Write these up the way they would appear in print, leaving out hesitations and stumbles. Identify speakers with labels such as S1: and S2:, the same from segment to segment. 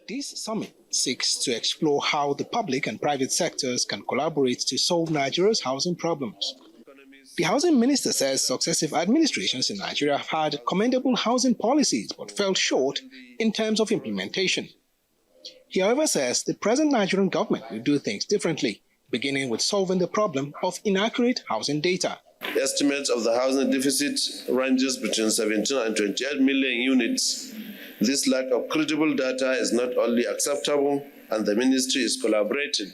S1: This summit seeks to explore how the public and private sectors can collaborate to solve Nigeria's housing problems. The housing minister says successive administrations in Nigeria have had commendable housing policies but fell short in terms of implementation. He, however, says the present Nigerian government will do things differently, beginning with solving the problem of inaccurate housing data.
S2: Estimates of the housing deficit ranges between 17 and 28 million units. This lack of credible data is not only acceptable, and the ministry is collaborating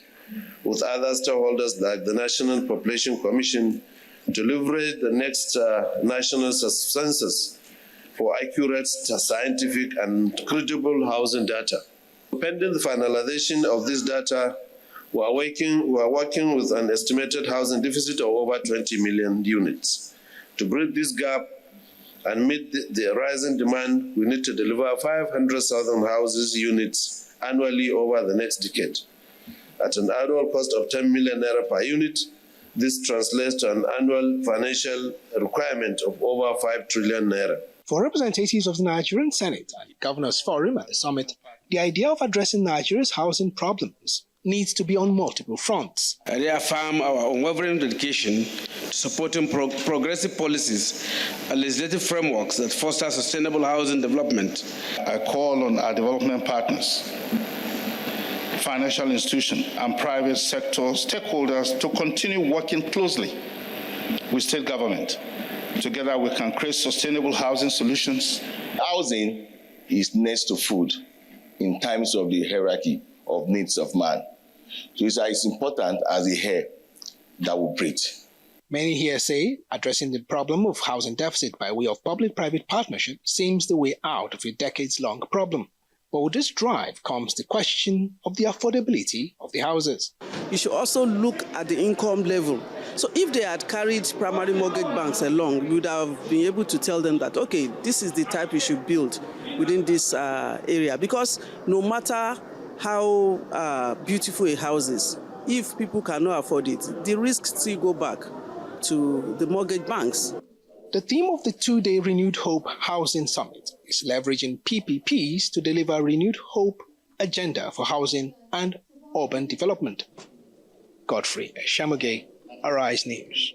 S2: with other stakeholders like the National Population Commission to leverage the next national census for accurate, scientific, and credible housing data. Pending the finalization of this data, we are working with an estimated housing deficit of over 20 million units. To bridge this gap and meet the rising demand, we need to deliver 500,000 houses units annually over the next decade. At an annual cost of 10 million naira per unit, this translates to an annual financial requirement of over 5 trillion naira.
S1: For representatives of the Nigerian Senate and the Governors Forum at the summit, the idea of addressing Nigeria's housing problems needs to be on multiple fronts.
S3: I reaffirm our unwavering dedication to supporting progressive policies and legislative frameworks that foster sustainable housing development.
S4: I call on our development partners, financial institutions, and private sector stakeholders to continue working closely with state government. Together, we can create sustainable housing solutions.
S5: Housing is next to food in terms of the hierarchy of needs of man. So it's as important as the air that we breathe.
S1: Many here say addressing the problem of housing deficit by way of public-private partnership seems the way out of a decades-long problem. But with this drive comes the question of the affordability of the houses.
S6: You should also look at the income level. So if they had carried primary mortgage banks along, we would have been able to tell them that, okay, this is the type you should build within this area. Because no matter how beautiful a house is, if people cannot afford it, the risks still go back to the mortgage banks.
S1: The theme of the two-day Renewed Hope Housing Summit is leveraging PPPs to deliver renewed hope agenda for housing and urban development. Godfrey Eshamoge, Arise News.